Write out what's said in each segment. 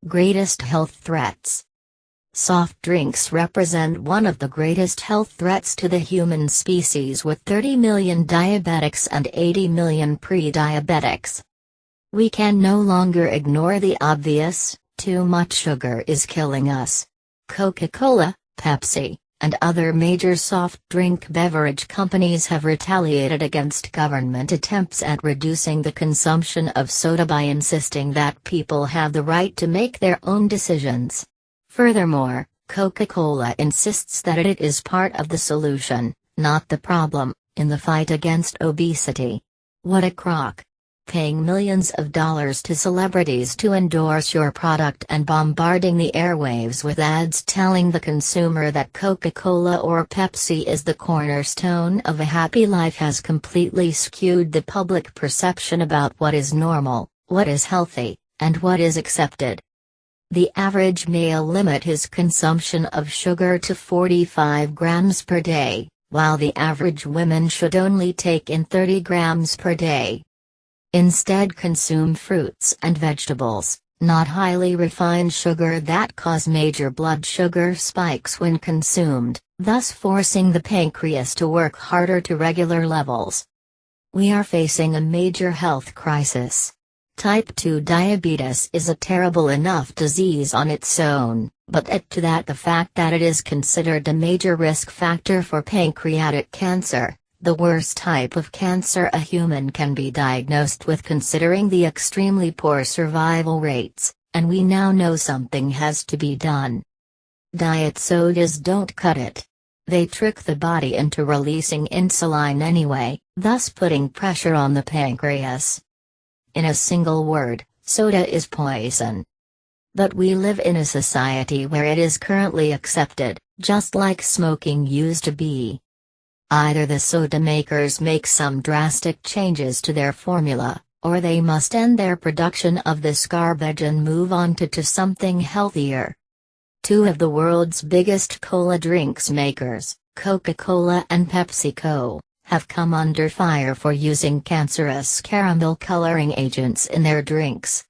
Greatest health threats. Soft drinks represent one of the greatest health threats to the human species, with 30 million diabetics and 80 million pre-diabetics. We can no longer ignore the obvious: too much sugar is killing us. Coca-Cola, Pepsi, and other major soft drink beverage companies have retaliated against government attempts at reducing the consumption of soda by insisting that people have the right to make their own decisions. Furthermore, Coca-Cola insists that it is part of the solution, not the problem, in the fight against obesity. What a crock! Paying millions of dollars to celebrities to endorse your product and bombarding the airwaves with ads telling the consumer that Coca-Cola or Pepsi is the cornerstone of a happy life has completely skewed the public perception about what is normal, what is healthy, and what is accepted. The average male limits his consumption of sugar to 45 grams per day, while the average woman should only take in 30 grams per day. Instead, consume fruits and vegetables, not highly refined sugar that cause major blood sugar spikes when consumed, thus forcing the pancreas to work harder to regular levels. We are facing a major health crisis. Type 2 diabetes is a terrible enough disease on its own, but add to that the fact that it is considered a major risk factor for pancreatic cancer, the worst type of cancer a human can be diagnosed with considering the extremely poor survival rates, and we now know something has to be done. Diet sodas don't cut it. They trick the body into releasing insulin anyway, thus putting pressure on the pancreas. In a single word, soda is poison. But we live in a society where it is currently accepted, just like smoking used to be. Either the soda makers make some drastic changes to their formula, or they must end their production of this garbage and move on to something healthier. Two of the world's biggest cola drinks makers, Coca-Cola and PepsiCo, have come under fire for using cancerous caramel coloring agents in their drinks.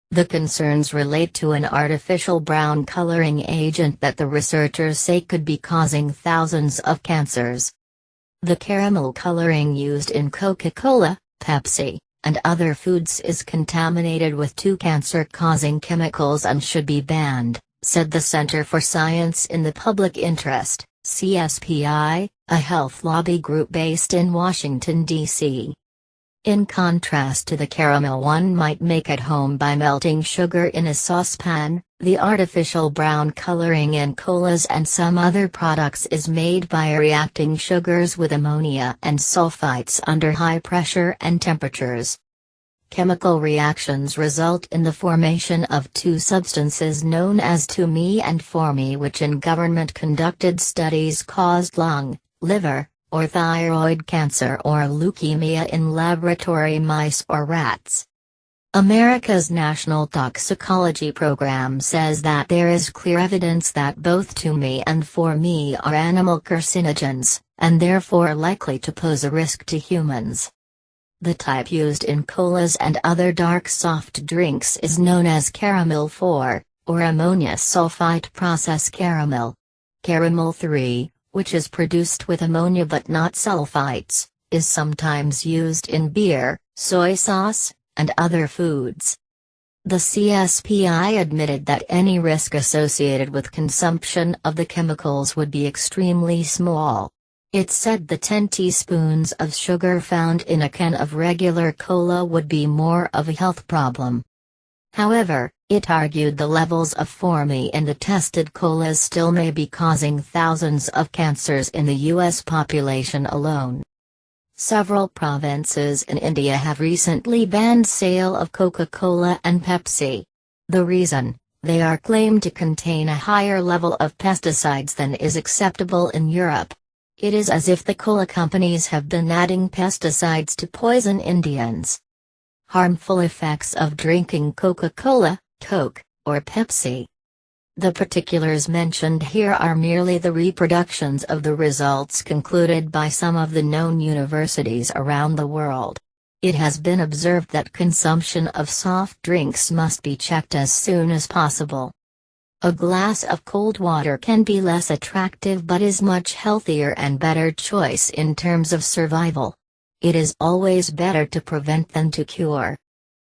The concerns relate to an artificial brown coloring agent that the researchers say could be causing thousands of cancers. The caramel coloring used in Coca-Cola, Pepsi, and other foods is contaminated with two cancer-causing chemicals and should be banned, said the Center for Science in the Public Interest, CSPI, a health lobby group based in Washington, D.C. In contrast to the caramel one might make at home by melting sugar in a saucepan, the artificial brown coloring in colas and some other products is made by reacting sugars with ammonia and sulfites under high pressure and temperatures. Chemical reactions result in the formation of two substances known as 2-me and 4-me, which in government-conducted studies caused lung, liver, or thyroid cancer or leukemia in laboratory mice or rats. America's National Toxicology Program says that there is clear evidence that both 2-me and 4-me are animal carcinogens, and therefore likely to pose a risk to humans. The type used in colas and other dark soft drinks is known as caramel 4, or ammonia sulfite process caramel. Caramel 3, which is produced with ammonia but not sulfites, is sometimes used in beer, soy sauce, and other foods. The CSPI admitted that any risk associated with consumption of the chemicals would be extremely small. It said the 10 teaspoons of sugar found in a can of regular cola would be more of a health problem. However, it argued the levels of 4-me in the tested colas still may be causing thousands of cancers in the U.S. population alone. Several provinces in India have recently banned sale of Coca-Cola and Pepsi. The reason? They are claimed to contain a higher level of pesticides than is acceptable in Europe. It is as if the cola companies have been adding pesticides to poison Indians. Harmful effects of drinking Coca-Cola, Coke, or Pepsi. The particulars mentioned here are merely the reproductions of the results concluded by some of the known universities around the world. It has been observed that consumption of soft drinks must be checked as soon as possible. A glass of cold water can be less attractive but is much healthier and better choice in terms of survival. It is always better to prevent than to cure.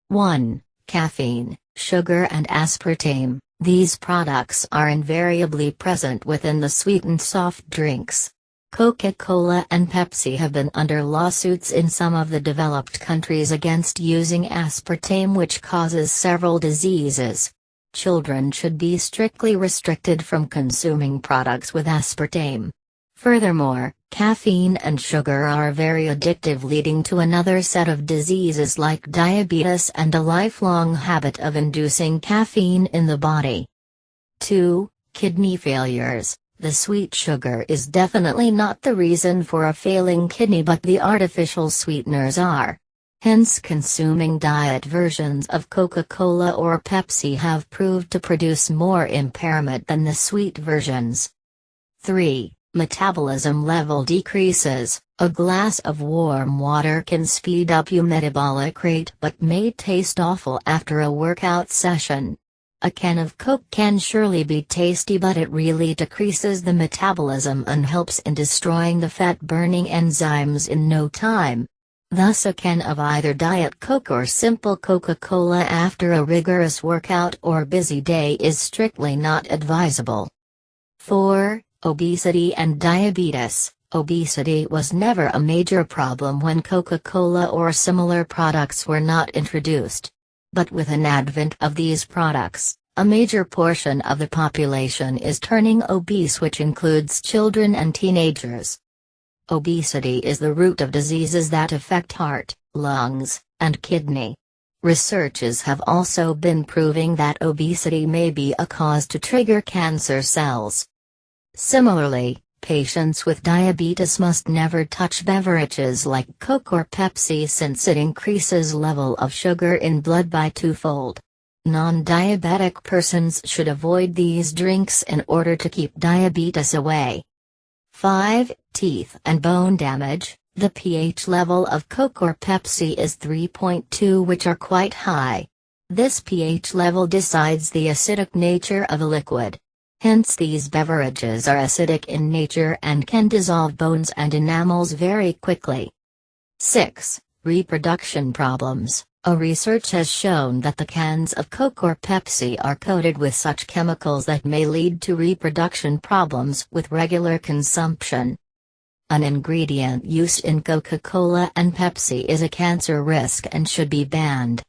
1. Caffeine, sugar and aspartame. These products are invariably present within the sweetened soft drinks. Coca-Cola and Pepsi have been under lawsuits in some of the developed countries against using aspartame, which causes several diseases. Children should be strictly restricted from consuming products with aspartame. Furthermore, caffeine and sugar are very addictive, leading to another set of diseases like diabetes and a lifelong habit of inducing caffeine in the body. 2. Kidney failures. The sweet sugar is definitely not the reason for a failing kidney, but the artificial sweeteners are. Hence, consuming diet versions of Coca-Cola or Pepsi have proved to produce more impairment than the sweet versions. 3. Metabolism level decreases. A glass of warm water can speed up your metabolic rate but may taste awful after a workout session. A can of Coke can surely be tasty, but it really decreases the metabolism and helps in destroying the fat-burning enzymes in no time. Thus, a can of either Diet Coke or simple Coca-Cola after a rigorous workout or busy day is strictly not advisable. 4. Obesity and diabetes. Obesity was never a major problem when Coca-Cola or similar products were not introduced. But with an advent of these products, a major portion of the population is turning obese, which includes children and teenagers. Obesity is the root of diseases that affect heart, lungs, and kidney. Researches have also been proving that obesity may be a cause to trigger cancer cells. Similarly, patients with diabetes must never touch beverages like Coke or Pepsi, since it increases level of sugar in blood by twofold. Non-diabetic persons should avoid these drinks in order to keep diabetes away. 5. Teeth and bone damage. The pH level of Coke or Pepsi is 3.2, which are quite high. This pH level decides the acidic nature of a liquid. Hence, these beverages are acidic in nature and can dissolve bones and enamels very quickly. 6. Reproduction problems. A research has shown that the cans of Coke or Pepsi are coated with such chemicals that may lead to reproduction problems with regular consumption. An ingredient used in Coca-Cola and Pepsi is a cancer risk and should be banned.